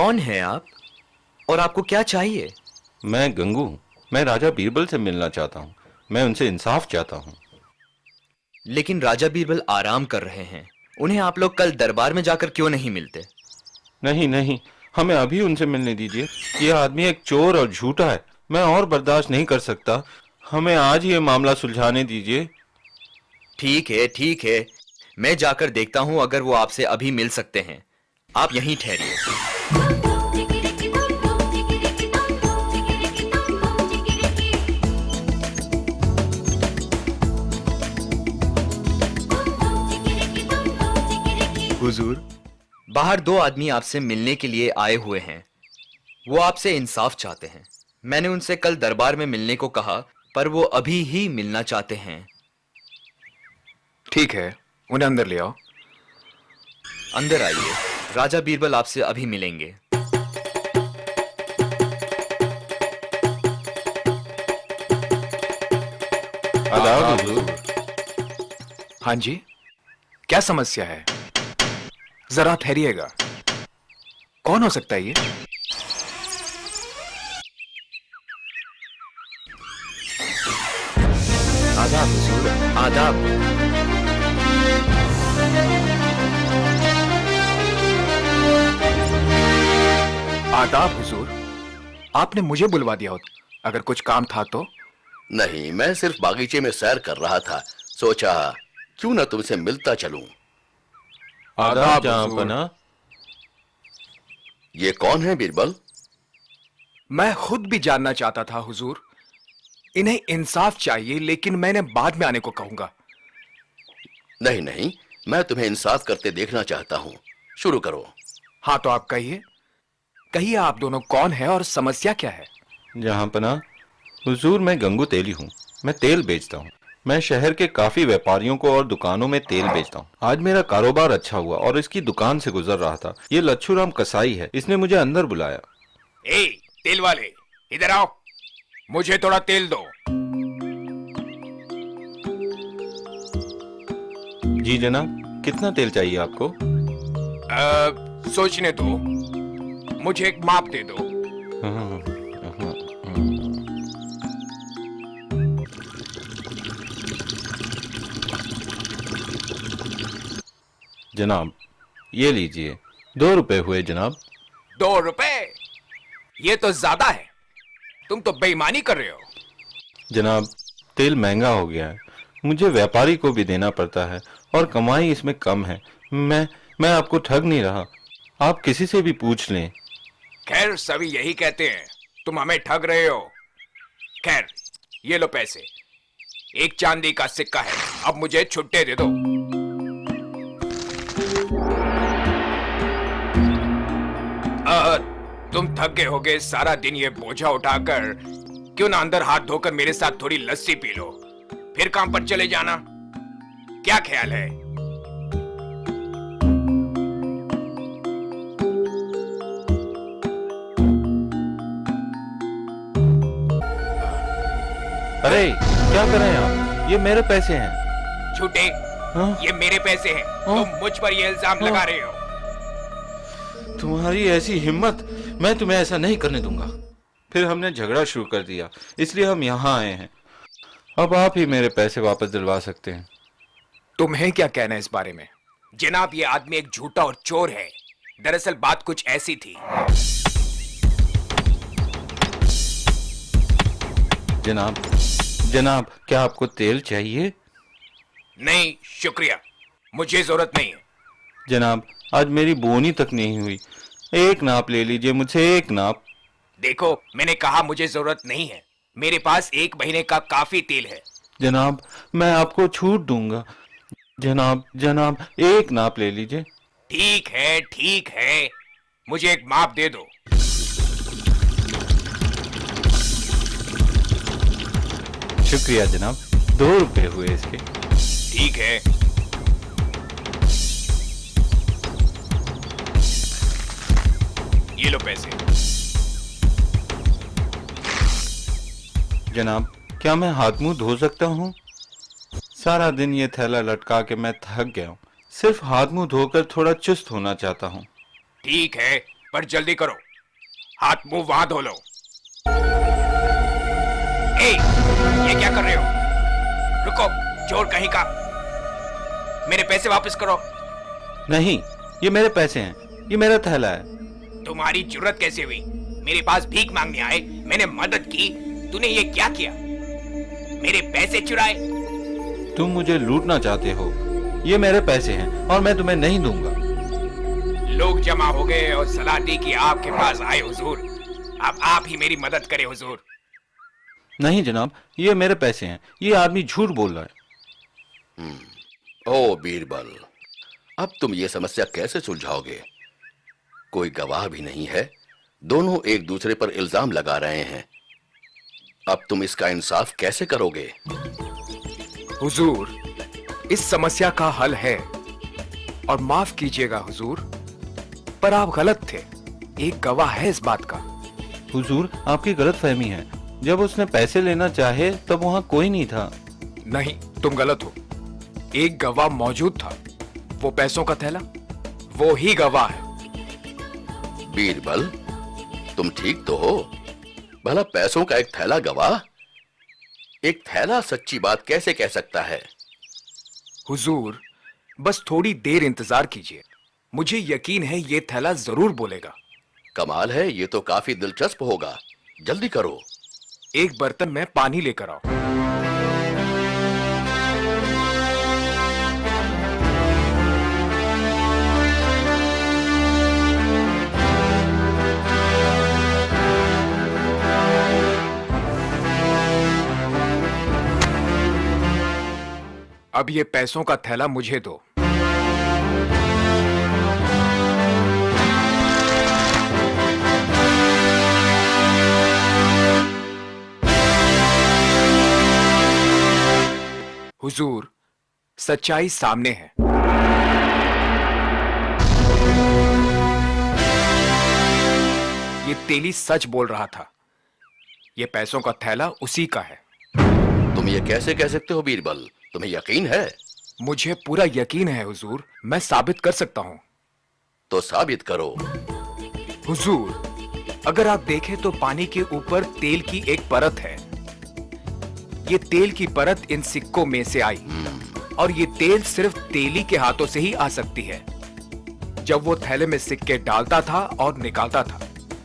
कौन है आप और आपको क्या चाहिए? मैं गंगू हूँ। मैं राजा बीरबल से मिलना चाहता हूँ। मैं उनसे इंसाफ चाहता हूँ। लेकिन राजा बीरबल आराम कर रहे हैं। उन्हें आप लोग कल दरबार में जाकर क्यों नहीं मिलते? नहीं नहीं, हमें अभी उनसे मिलने दीजिए। यह आदमी एक चोर और झूठा है। मैं और बर्दाश्त नहीं कर सकता। हमें आज ये मामला सुलझाने दीजिए। ठीक है, मैं जाकर देखता हूं अगर वो आपसे अभी मिल सकते हैं। आप यहीं ठहरिए। हुजूर, बाहर दो आदमी आपसे मिलने के लिए आए हुए हैं। वो आपसे इंसाफ चाहते हैं। मैंने उनसे कल दरबार में मिलने को कहा, पर वो अभी ही मिलना चाहते हैं। ठीक है, उन्हें अंदर ले आओ। अंदर आइए, राजा बीरबल आपसे अभी मिलेंगे। आदाब हुजूर। हाँ जी, क्या समस्या है? जरा ठहरिएगा। कौन हो सकता है ये? आदाब हुजूर, आदाब। आदाब हुजूर, आपने मुझे बुलवा दिया होता। अगर कुछ काम था तो? नहीं, मैं सिर्फ बागीचे में सैर कर रहा था। सोचा क्यों ना तुमसे मिलता चलूं। आदाब जहांपना। ये कौन है बीरबल? मैं खुद भी जानना चाहता था हुजूर। इन्हें इंसाफ चाहिए, लेकिन मैंने बाद में आने को कहूंगा। नहीं नहीं, मैं तुम्हें इंसाफ करते देखना चाहता हूँ। शुरू करो। हाँ तो आप कहिए, कहिए आप दोनों कौन है और समस्या क्या है? जहांपना, हुजूर मैं गंगू तेली हूँ। मैं तेल बेचता हूँ। मैं शहर के काफी व्यापारियों को और दुकानों में तेल बेचता हूँ। आज मेरा कारोबार अच्छा हुआ और इसकी दुकान से गुजर रहा था। ये लच्छूराम कसाई है। इसने मुझे अंदर बुलाया। ए, तेल वाले, इधर आओ। मुझे थोड़ा तेल दो। जी जनाब, कितना तेल चाहिए आपको? सोचने दो। मुझे एक माप दे दो। जनाब, ये लीजिए। 2 रुपए हुए जनाब। 2 रुपए? ये तो ज्यादा है। तुम तो बेईमानी कर रहे हो। जनाब, तेल महंगा हो गया है। मुझे व्यापारी को भी देना पड़ता है और कमाई इसमें कम है। मैं आपको ठग नहीं रहा। आप किसी से भी पूछ लें। खैर, सभी यही कहते हैं, तुम हमें ठग रहे हो। खैर, ये लो पैसे। एक चांदी का सिक्का है। अब मुझे छुट्टे दे दो। तुम थक गए होगे सारा दिन ये बोझा उठाकर। क्यों ना अंदर हाथ धोकर मेरे साथ थोड़ी लस्सी पी लो, फिर काम पर चले जाना। क्या ख्याल है? अरे क्या कर रहे हैं आप? ये मेरे पैसे हैं। झूठे, हाँ? ये मेरे पैसे हैं। हाँ? तुम मुझ पर ये इल्जाम हाँ? लगा रहे हो। तुम्हारी ऐसी हिम्मत! मैं तुम्हें ऐसा नहीं करने दूंगा। फिर हमने झगड़ा शुरू कर दिया, इसलिए हम यहाँ आए हैं। अब आप ही मेरे पैसे वापस दिलवा सकते हैं। तुम्हें क्या कहना है इस बारे में? जनाब, ये आदमी एक झूठा और चोर है। दरअसल बात कुछ ऐसी थी। जनाब, क्या आपको तेल चाहिए? नहीं शुक्रिया, मुझे जरूरत नहीं है। जनाब, आज मेरी बोनी तक नहीं हुई। एक नाप ले लीजिए मुझसे, एक नाप। देखो, मैंने कहा मुझे जरूरत नहीं है। मेरे पास 1 महीने का काफी तेल है। जनाब, मैं आपको छूट दूंगा। जनाब, एक नाप ले लीजिए। ठीक है, मुझे एक माप दे दो। शुक्रिया जनाब। 2 रुपए हुए इसके। ठीक है। ये लो पैसे। जनाब, क्या मैं हाथ मुंह धो सकता हूँ? सारा दिन ये थैला लटका के मैं थक गया हूँ। सिर्फ हाथ मुंह धोकर थोड़ा चुस्त होना चाहता हूँ। ठीक है, पर जल्दी करो, हाथ मुंह वहां धो लो। ए, ये क्या कर रहे हो? रुको, चोर कहीं का, मेरे पैसे वापस करो। नहीं, ये मेरे पैसे हैं, ये मेरा थैला है। तुम्हारी जुर्रत कैसे हुई मेरे पास भीख मांगने आए? मैंने मदद की, तूने ये क्या किया? मेरे पैसे चुराए? तुम मुझे लूटना चाहते हो। ये मेरे पैसे हैं और मैं तुम्हें नहीं दूंगा। लोग जमा हो गए और सलाह दी कि आपके पास आए हुजूर। अब आप ही मेरी मदद करें हुजूर। नहीं जनाब, ये मेरे पैसे हैं। ये आदमी झूठ बोल रहा है। ओ बीरबल, अब तुम ये समस्या कैसे सुलझाओगे? कोई गवाह भी नहीं है, दोनों एक दूसरे पर इल्जाम लगा रहे हैं। अब तुम इसका इंसाफ कैसे करोगे? हुजूर, इस समस्या का हल है, और माफ कीजिएगा हुजूर, पर आप गलत थे। एक गवाह है इस बात का। हुजूर, आपकी गलतफहमी है। जब उसने पैसे लेना चाहे तब वहां कोई नहीं था। नहीं, तुम गलत हो। एक गवाह मौजूद था। वो पैसों का थैला, वो ही गवाह है। बीरबल, तुम ठीक तो हो? भला पैसों का एक थैला गवाह? एक थैला सच्ची बात कैसे कह सकता है? हुजूर, बस थोड़ी देर इंतजार कीजिए, मुझे यकीन है ये थैला जरूर बोलेगा। कमाल है, ये तो काफी दिलचस्प होगा। जल्दी करो। एक बर्तन में पानी लेकर आओ। अब ये पैसों का थैला मुझे दो। हुजूर, सच्चाई सामने है। ये तेली सच बोल रहा था। ये पैसों का थैला उसी का है। तुम ये कैसे कह सकते हो बीरबल? तुम्हें यकीन है? मुझे पूरा यकीन है हुजूर, मैं साबित कर सकता हूं। तो साबित करो। हुजूर, अगर आप देखें तो पानी के ऊपर तेल की एक परत है। ये तेल की परत इन सिक्कों में से आई, और ये तेल सिर्फ तेली के हाथों से ही आ सकती है। जब वो थैले में सिक्के डालता था और निकालता था,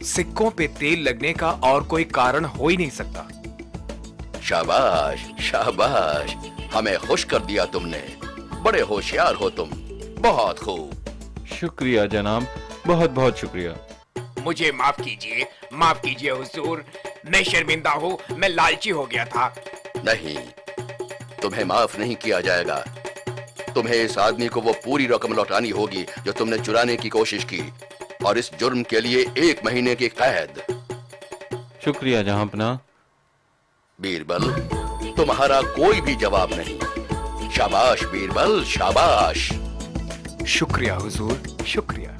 सिक्कों पे तेल लगने का और कोई कारण हो ही नहीं सकता। शाबाश, शाबाश, हमें खुश कर दिया तुमने। बड़े होशियार हो तुम। बहुत खूब। शुक्रिया जनाब, बहुत बहुत शुक्रिया। मुझे माफ कीजिए हुजूर, मैं शर्मिंदा हूँ, मैं लालची हो गया था। नहीं, तुम्हें माफ नहीं किया जाएगा। तुम्हें इस आदमी को वो पूरी रकम लौटानी होगी जो तुमने चुराने की कोशिश की, और इस जुर्म के लिए 1 महीने की कैद। शुक्रिया जहांपनाह। बीरबल, तुम्हारा कोई भी जवाब नहीं। शाबाश बीरबल, शाबाश। शुक्रिया हुजूर, शुक्रिया।